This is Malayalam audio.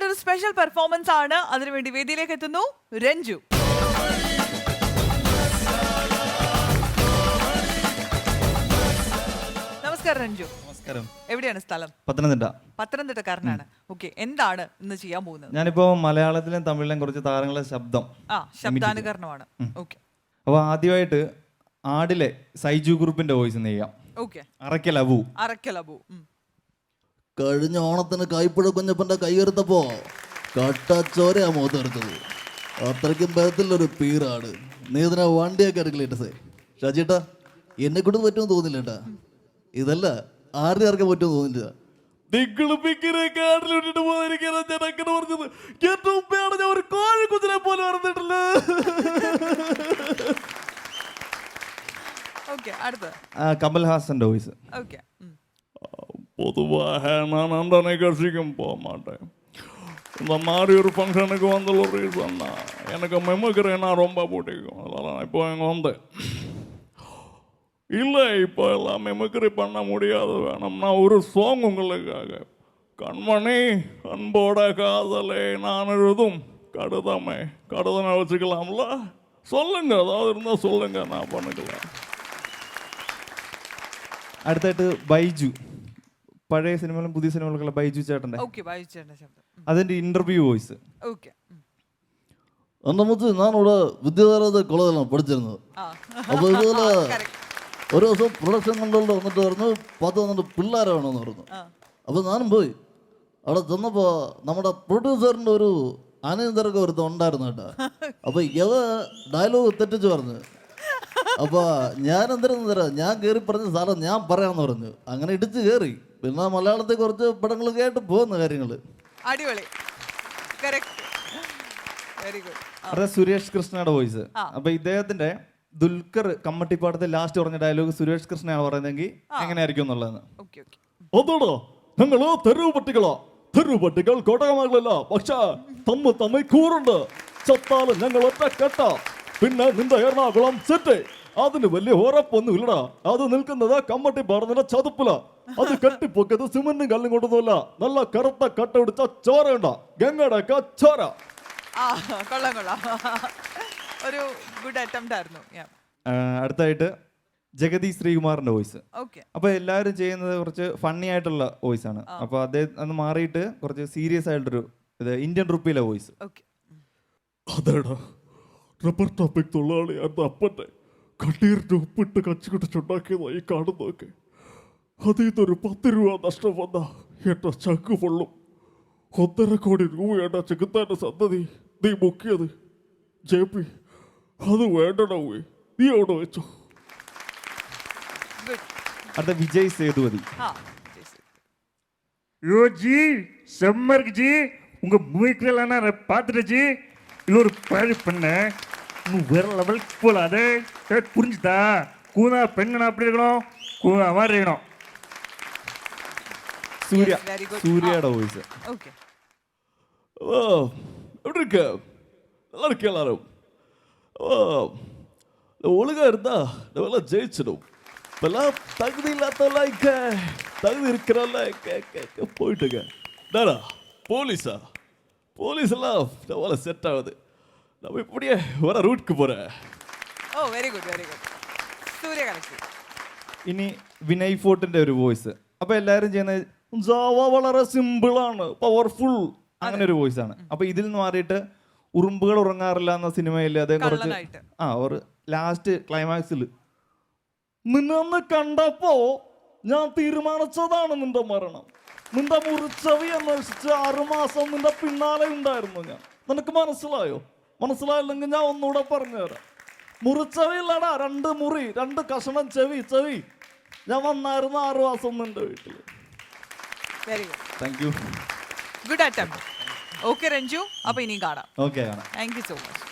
ഒരു സ്പെഷ്യൽ പെർഫോമൻസ് ആണ്. അതിനുവേണ്ടി വേദിയിലേക്ക് എത്തുന്നു രഞ്ജു. നമസ്കാരം രഞ്ജു. നമസ്കാരം. എവിടെയാണ് സ്ഥലം? പത്തനംതിട്ട. പത്തനംതിട്ടക്കാരനാണ്. ഓക്കെ, എന്താണ് ഇന്ന് ചെയ്യാൻ പോകുന്നത്? ഞാനിപ്പോ മലയാളത്തിലും തമിഴിലും കുറച്ച് താരങ്ങളുടെ ശബ്ദാനുകരണമാണ്. ഓക്കെ, അപ്പൊ ആദ്യമായിട്ട് ആടിലെ സൈജു ഗ്രൂപ്പിന്റെ വോയിസ് ചെയ്യാം. ഓക്കെ. അറക്കലബു. കഴിഞ്ഞ ഓണത്തിന് കൈപ്പുഴ കുഞ്ഞപ്പന്റെ കൈയെടുത്തപ്പോ കട്ടച്ചോരയാ മുഖത്തെടുത്തത്. അത്രയ്ക്കും ബലത്തിലൊരു പീറാണ്. നീ ഇതിനെ വണ്ടിയൊക്കെ എടുക്കലേട്ടേ ഷാജിട്ടാ, എന്നെ കൊണ്ട് പറ്റുമെന്ന് തോന്നില്ലേട്ടാ. ഇതല്ല ആരുടെ ഇറക്കാൻ പറ്റുമെന്ന് തോന്നില്ല. കാട്ടിലിട്ടിട്ട് പോയിരിക്കാനാ ഞാൻ അങ്ങനെ പറഞ്ഞത്. ഏറ്റവും മുമ്പെയാണ് ഞാൻ ഒരു കോഴിക്കുഞ്ഞിനെ പോലെ പറഞ്ഞിട്ടില്ല. കമൽ ഹാസന്റെ വോയിസ്. பொதுவாக நான் அந்த நிகழ்ச்சிக்கும் போக மாட்டேன். இந்த மாதிரி ஒரு ஃபங்க்ஷனுக்கு வந்த ஒரு ரீசன் தான், எனக்கு மெமக்கிறேன்னா ரொம்ப பிடிக்கும். அதெல்லாம் இப்போ இங்கே வந்தேன். இல்லை, இப்போ எல்லாம் மெமக்கரி பண்ண முடியாது. வேணும்னா ஒரு சாங் உங்களுக்காக. கண்மணி அன்போட காதலே நான் எழுதும் கடுதமே. கடுதனை வச்சுக்கலாம்ல? சொல்லுங்க, அதாவது இருந்தால் சொல்லுங்க, நான் பண்ணிக்கலாம். അടുത്തായിട്ട് ബൈജു. പഴയ സിനിമകളും പുതിയ സിനിമകളൊക്കെ ബൈജു ചേട്ടൻ്റെ അതിന്റെ ഇന്റർവ്യൂ വോയിസ്. എൻ്റെ മുത്ത് ഞാനിവിടെ വിദ്യാലയത്തെ കോളേജിലാണ് പഠിച്ചിരുന്നത്. അപ്പോൾ ഇതുപോലെ ഒരു ദിവസം പ്രൊഡക്ഷൻ കൺട്രോളിൽ വന്നിട്ട് പറഞ്ഞു 10 വന്നിട്ട് പിള്ളേരെ വേണമെന്ന് പറഞ്ഞു. അപ്പോൾ ഞാനും പോയി. അവിടെ ചെന്നപ്പോൾ നമ്മുടെ പ്രൊഡ്യൂസറിൻ്റെ ഒരു അനിയന്തരൊക്കെ ഒരുത്തം ഉണ്ടായിരുന്നു കേട്ടോ. അപ്പോൾ ഇവ ഡയലോഗ് തെറ്റിച്ച് പറഞ്ഞു. അപ്പോൾ ഞാൻ എന്തിനാ ഞാൻ കയറി പറഞ്ഞ സാറേ ഞാൻ പറയാമെന്ന് പറഞ്ഞു. അങ്ങനെ ഇടിച്ച് കയറി. പിന്നെ മലയാളത്തിൽ കുറച്ച് പടങ്ങൾ കേട്ട് പോകുന്ന കാര്യങ്ങൾ. അടിപൊളി. അവിടെ സുരേഷ് കൃഷ്ണയുടെ വോയിസ്. അപ്പൊ ഇദ്ദേഹത്തിന്റെ ദുൽഖർ കമ്മട്ടിപ്പാടത്തെ ലാസ്റ്റ് പറഞ്ഞ ഡയലോഗ് സുരേഷ് കൃഷ്ണയാണ് പറയുന്നതെങ്കിൽ എങ്ങനെയായിരിക്കും എന്നുള്ളതാണ്. അതോടോ ഞങ്ങള് തെരുവ് പട്ടികളോ. തെരുവ് പട്ടികൾ കൊടകമകളല്ല, പക്ഷേ തമ്മിൽ കൂറുണ്ട്. ചത്താലും ഞങ്ങൾ ഒറ്റ കെട്ട. പിന്നെ നിന്റെ എറണാകുളം സെറ്റ് അതിന് വലിയ ഉറപ്പൊന്നും ഇല്ലടാ. അത് നിൽക്കുന്നത് കമ്മട്ടി പാടുന്ന ചതുപ്പില. അത് കെട്ടിപ്പൊക്കത് സിമന്റും കല്ലും കൊണ്ടൊന്നുമല്ല. നല്ല കറുത്ത കട്ട പിടിച്ച ചോരയുണ്ട, ഗംഗയുടെ ചോര. ഒരു ഗുഡ് അറ്റംപ്റ്റ് ആയിരുന്നു. അടുത്തായിട്ട് ജഗതി ശ്രീകുമാറിന്റെ വോയിസ്. അപ്പൊ എല്ലാവരും ചെയ്യുന്നത് കുറച്ച് ഫണ്ണി ആയിട്ടുള്ള വോയിസ് ആണ്. അപ്പൊ അദ്ദേഹം അന്ന് മാറിയിട്ട് കുറച്ച് സീരിയസ് ആയിട്ടൊരു ഇന്ത്യൻ റുപ്പിയിലെ വോയിസ്. അതേടാ റബ്ബർ ടോപ്പിക് തൊഴിലാളി എൻ്റെ അപ്പൻ്റെ കണ്ണീരിൻ്റെ ഉപ്പിട്ട് കച്ചുകിട്ടിച്ചുണ്ടാക്കിയതായി കാണുന്നതൊക്കെ. അതിൽ നിന്നൊരു 10 രൂപ നഷ്ടം വന്ന എൻ്റെ ചക്ക് പൊള്ളും. 1.5 കോടി രൂപയുടെ ചെകുത്താൻ്റെ സന്തതി നീ മുക്കിയത്. JP അത് വേണ്ടടാ, നീ അവിടെ വെച്ചോ. അടുത്ത വിജയ് സേതുപതി. யோ ஜி செம்ம இருக்கு ஜி, உங்க மூவிக்கெல்லாம் நான் பார்த்துட்டேன் ஜி. இல்லை ஒரு பழி பண்ண இன்னும் வேற லெவலுக்கு போகலாம். அது புரிஞ்சுதா? கூதா பெண்ணா அப்படி இருக்கணும், கூதா மாதிரி இருக்கணும். സൂര്യയുടെ വോയിസ്. எப்படி இருக்க? நல்லா இருக்கு எல்லாரும். ஒழுங்கா இருந்தா நம்ம ஜெயிச்சிடும். இப்பெல்லாம் தகுதி இல்லாதவெல்லாம் தகுதி இருக்கிறவெல்லாம் போயிட்டுங்க. டாடா போலீஸா? போலீஸ் எல்லாம் நம்மளால செட் ஆகுது. நம்ம இப்படியே வர റൂട്ട്ക്ക് போறேன். Very good very good. Surya കലക്കി. ഇനി വിനയ് ഫോർട്ടിന്റെ ഒരു വോയിസ്. അപ്പൊ എല്ലാവരും ചെയ്യുന്നത് ജാവ വളരെ സിമ്പിളാണ്, പവർഫുൾ അങ്ങനെ ഒരു വോയിസ് ആണ്. അപ്പൊ ഇതിൽ നിന്ന് മാറിയിട്ട് ഉറുമ്പുകൾ ഉറങ്ങാറില്ല എന്ന സിനിമയിൽ അദ്ദേഹം കുറച്ച് ഒരു ലാസ്റ്റ് ക്ലൈമാക്സിൽ നിന്നെ അന്ന് കണ്ടപ്പോ ഞാൻ തീരുമാനിച്ചതാണ് നിന്റെ മരണം. നിന്റെ മുറിച്ചവി അന്വേഷിച്ച് 6 മാസം നിന്റെ പിന്നാലെ ഉണ്ടായിരുന്നു ഞാൻ. നിനക്ക് മനസ്സിലായോ? മനസ്സിലായില്ലെങ്കിൽ ഞാൻ ഒന്നുകൂടെ പറഞ്ഞുതരാം. മുറിച്ചവി ഇല്ലടാ, 2 മുറി, 2 കഷണം ചെവി. ഞാൻ വന്നായിരുന്നു 6 മാസം നിന്റെ വീട്ടിൽ. Thank you. Good attempt. Okay Ranju, അപ്പൊ ഇനിയും കാണാം. ഓക്കെ കാണാം. Thank you so much.